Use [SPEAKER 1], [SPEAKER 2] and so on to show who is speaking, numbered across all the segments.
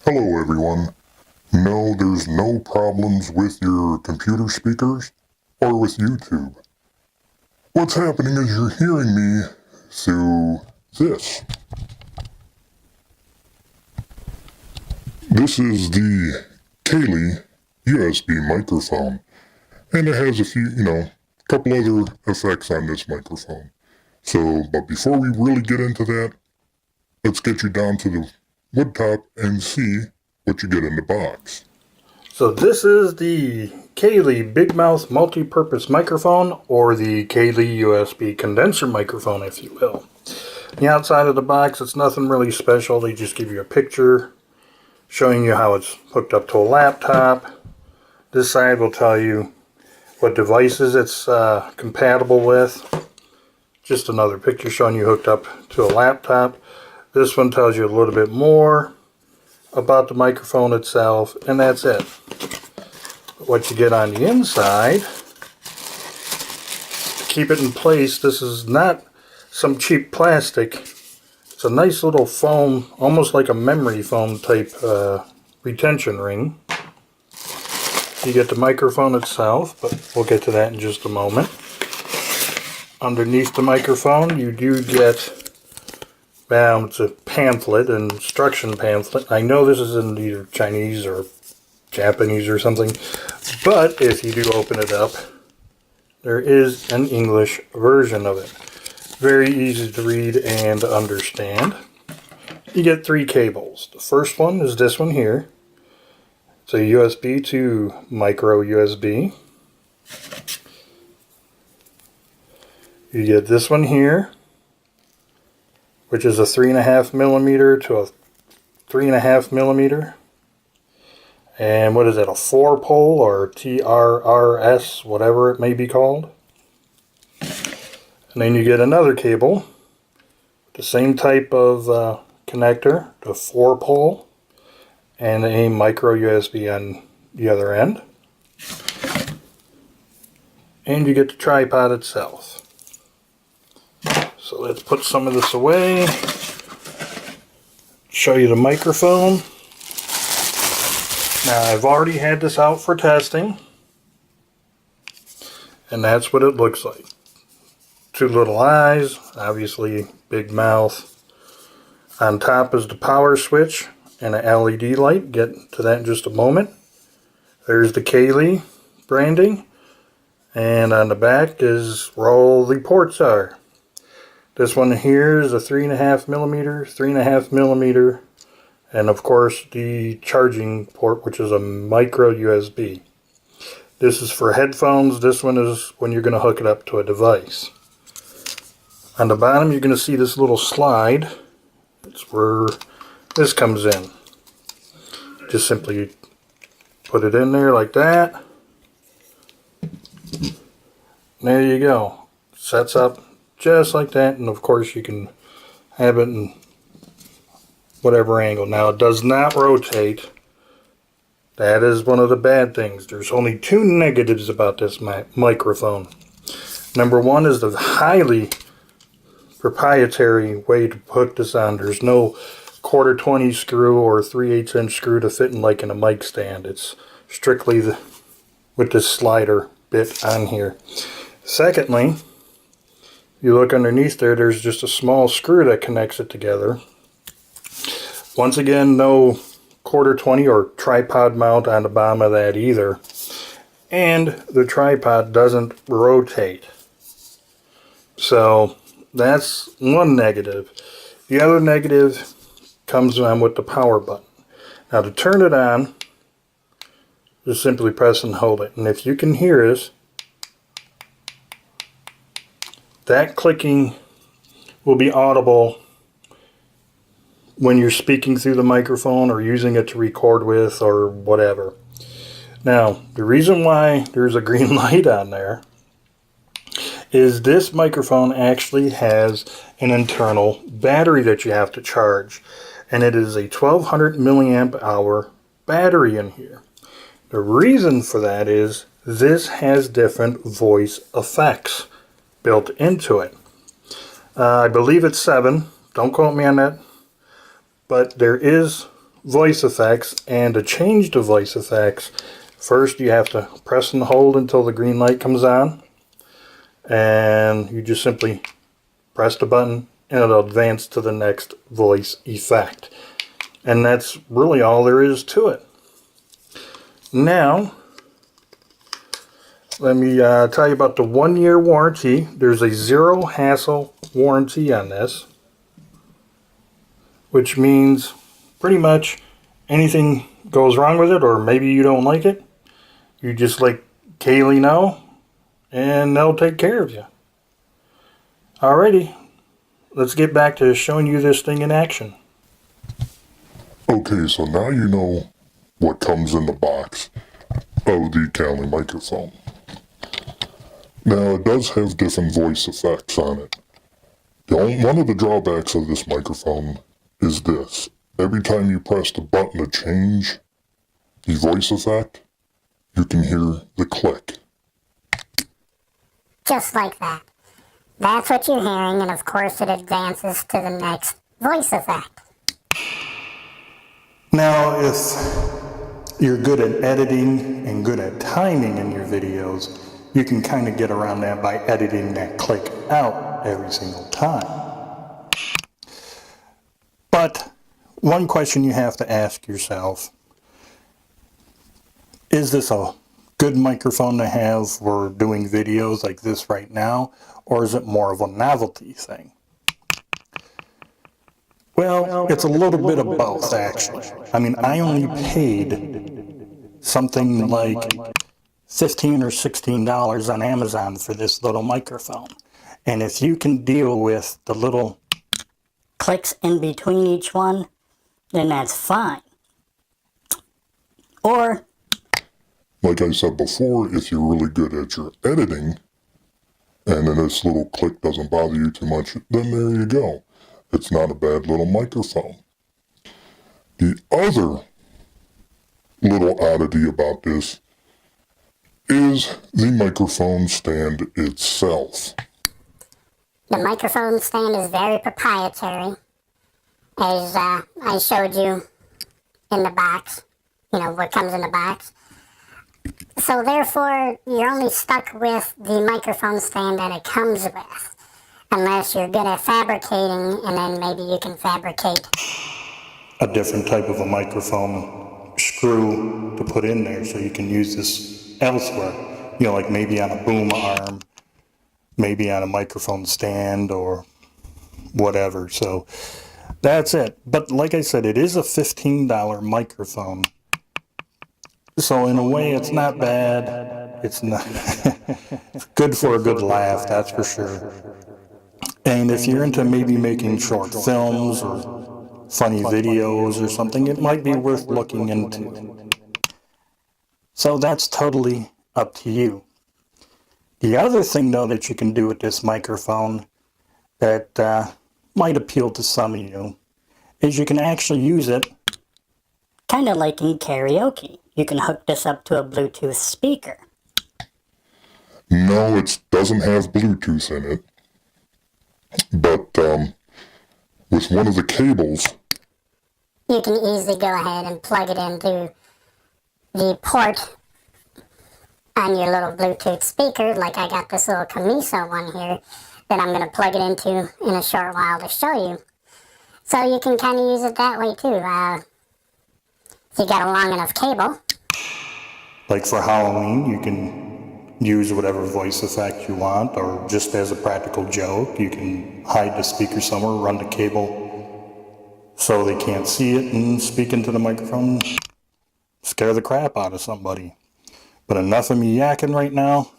[SPEAKER 1] Hello everyone. No, there's no problems with your computer speakers or with YouTube. What's happening is you're hearing me through this. This is the Calie USB microphone, and it has a few, couple other effects on this microphone. But before we really get into that, let's get you down to the wood top and see what you get in the box.
[SPEAKER 2] So this is the Calie Big Mouth Multi-Purpose Microphone, or the Calie USB Condenser Microphone, if you will. The outside of the box, it's nothing really special. They just give you a picture showing you how it's hooked up to a laptop. This side will tell you what devices it's compatible with. Just another picture showing you hooked up to a laptop. This one tells you a little bit more about the microphone itself, and that's it. What you get on the inside, to keep it in place, this is not some cheap plastic. It's a nice little foam, almost like a memory foam type retention ring. You get the microphone itself, but we'll get to that in just a moment. Underneath the microphone, you do get, it's a pamphlet, an instruction pamphlet. I know this is in either Chinese or Japanese or something, but if you do open it up, there is an English version of it. Very easy to read and understand. You get 3 cables. The first one is this one here. It's a USB to micro USB. You get this one here, which is a 3.5 millimeter to a 3.5 millimeter. And what is that, a 4-pole or TRRS, whatever it may be called. And then you get another cable, the same type of connector, the 4-pole, and a micro USB on the other end. And you get the tripod itself. So let's put some of this away, show you the microphone. Now I've already had this out for testing, and that's what it looks like. 2 little eyes, obviously big mouth. On top is the power switch and an LED light. Get to that in just a moment. There's the Calie branding, and on the back is where all the ports are. This one here is a 3.5 millimeter, 3.5 millimeter, and of course the charging port, which is a micro USB. This is for headphones. This one is when you're going to hook it up to a device. On the bottom you're going to see this little slide. It's where this comes in. Just simply put it in there like that. There you go. Sets up just like that, and of course you can have it in whatever angle. Now it does not rotate. That is one of the bad things. There's only 2 negatives about this microphone. Number 1 is the highly proprietary way to hook this on. There's no 1/4-20 screw or 3/8 inch screw to fit in like in a mic stand. It's strictly with this slider bit on here. Secondly, you look underneath there, there's just a small screw that connects it together. Once again, no 1/4-20 or tripod mount on the bottom of that either. And the tripod doesn't rotate. So that's one negative. The other negative comes on with the power button. Now to turn it on, just simply press and hold it. And if you can hear this, that clicking will be audible when you're speaking through the microphone or using it to record with or whatever. Now, the reason why there's a green light on there is this microphone actually has an internal battery that you have to charge. And it is a 1200 milliamp hour battery in here. The reason for that is this has different voice effects built into it. I believe it's 7. Don't quote me on that. But there is voice effects, and to change the voice effects, first you have to press and hold until the green light comes on, and you just simply press the button and it'll advance to the next voice effect. And that's really all there is to it. Now, let me tell you about the 1-year warranty. There's a zero hassle warranty on this, which means pretty much anything goes wrong with it, or maybe you don't like it, you just let Calie know and they'll take care of you. Alrighty, let's get back to showing you this thing in action.
[SPEAKER 1] Okay, so now you know what comes in the box of the Calie microphone. Now, it does have different voice effects on it. One of the drawbacks of this microphone is this. Every time you press the button to change the voice effect, you can hear the click.
[SPEAKER 3] Just like that. That's what you're hearing, and of course it advances to the next voice effect.
[SPEAKER 2] Now, if you're good at editing and good at timing in your videos, you can kind of get around that by editing that click out every single time. But one question you have to ask yourself, is this a good microphone to have for doing videos like this right now, or is it more of a novelty thing? Well, it's a little bit of both, actually. I mean, I only paid something like $15 or $16 on Amazon for this little microphone. And if you can deal with the little
[SPEAKER 3] Clicks in between each one, then that's fine. Or,
[SPEAKER 1] Like I said before, if you're really good at your editing, and then this little click doesn't bother you too much, then there you go. It's not a bad little microphone. The other little oddity about this is the microphone stand itself.
[SPEAKER 3] the microphone stand is very proprietary, as I showed you in the box, what comes in the box. So therefore, you're only stuck with the microphone stand that it comes with, unless you're good at fabricating, and then maybe you can fabricate
[SPEAKER 2] a different type of a microphone screw to put in there so you can use this elsewhere. Like maybe on a boom arm, maybe on a microphone stand or whatever. So that's it. But like I said, it is a $15 microphone. So in a way, it's not bad. It's not it's good for a good laugh, that's for sure. And if you're into maybe making short films or funny videos or something, it might be worth looking into. So that's totally up to you. The other thing, though, that you can do with this microphone that might appeal to some of you is you can actually use it
[SPEAKER 3] kind of like in karaoke. You can hook this up to a Bluetooth speaker.
[SPEAKER 1] No, it doesn't have Bluetooth in it, but with one of the cables,
[SPEAKER 3] You can easily go ahead and plug it into the port on your little Bluetooth speaker, like I got this little Camiso one here that I'm going to plug it into in a short while to show you. So you can kind of use it that way too, if you got a long enough cable.
[SPEAKER 2] Like for Halloween, you can use whatever voice effect you want, or just as a practical joke, you can hide the speaker somewhere, run the cable so they can't see it, and speak into the microphone, scare the crap out of somebody. But enough of me yakking right now.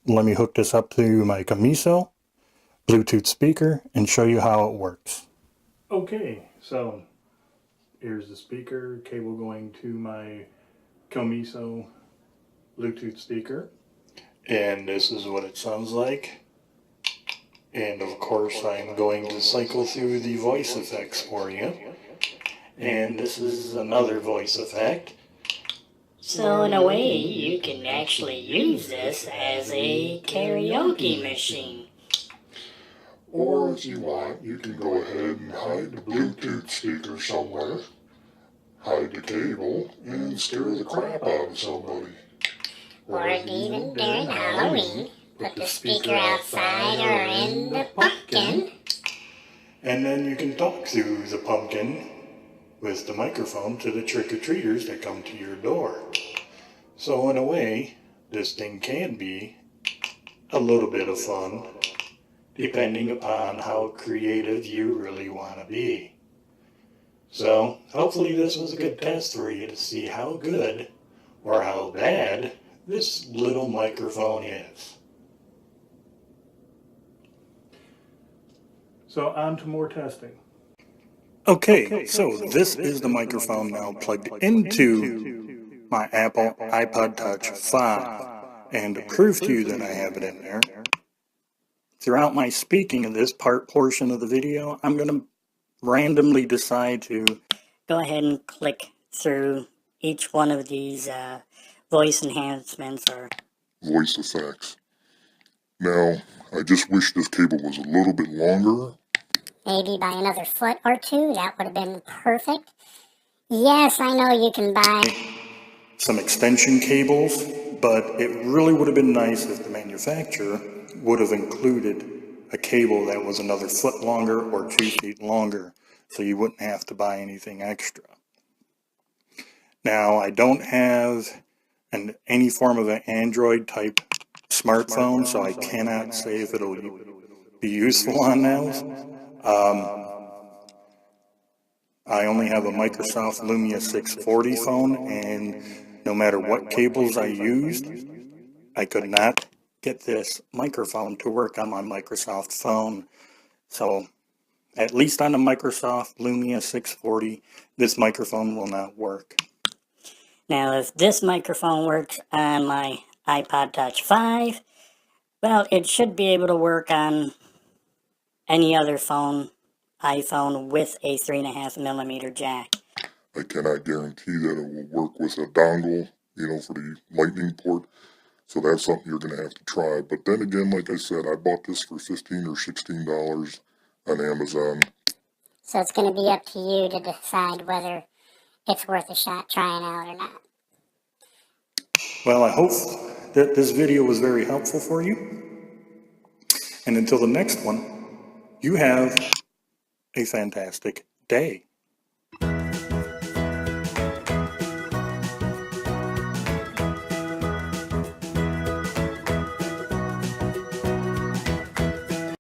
[SPEAKER 2] Let me hook this up to my Camiso Bluetooth speaker and show you how it works. Okay, so here's the speaker, cable going to my Camiso Bluetooth speaker. And this is what it sounds like. And of course I'm going to cycle through the voice effects for you. And this is another voice effect.
[SPEAKER 4] So in a way, you can actually use this as a karaoke machine.
[SPEAKER 1] or if you want, you can go ahead and hide the Bluetooth speaker somewhere, hide the cable, and scare the crap out of somebody.
[SPEAKER 3] Or even during Halloween, put the speaker outside or in the pumpkin.
[SPEAKER 2] And then you can talk through the pumpkin with the microphone to the trick-or-treaters that come to your door. So in a way, this thing can be a little bit of fun, depending upon how creative you really want to be. So hopefully this was a good test for you to see how good or how bad this little microphone is. So on to more testing. Okay, so this is the microphone now plugged into my Apple iPod Touch 5. And to prove to you that I have it in there, throughout my speaking of this portion of the video, I'm going to randomly decide to
[SPEAKER 4] Go ahead and click through each one of these voice enhancements or
[SPEAKER 1] Voice effects. Now, I just wish this cable was a little bit longer.
[SPEAKER 3] Maybe by another foot or two, that would have been perfect. Yes, I know you can buy
[SPEAKER 2] some extension cables, but it really would have been nice if the manufacturer would have included a cable that was another foot longer or 2 feet longer, so you wouldn't have to buy anything extra. Now, I don't have any form of an Android type smartphone, so I cannot say if it'll be useful on those. I only have a Microsoft Lumia 640 phone, and no matter what cables I used, I could not get this microphone to work on my Microsoft phone. So, at least on the Microsoft Lumia 640, this microphone will not work.
[SPEAKER 4] Now, if this microphone works on my iPod Touch 5, well, it should be able to work on any other phone, iPhone, with a 3.5mm jack.
[SPEAKER 1] I cannot guarantee that it will work with a dongle, for the lightning port. So that's something you're going to have to try. But then again, like I said, I bought this for $15 or $16 on Amazon.
[SPEAKER 3] So it's going to be up to you to decide whether it's worth a shot trying out or not.
[SPEAKER 2] Well, I hope that this video was very helpful for you. And until the next one, you have a fantastic day.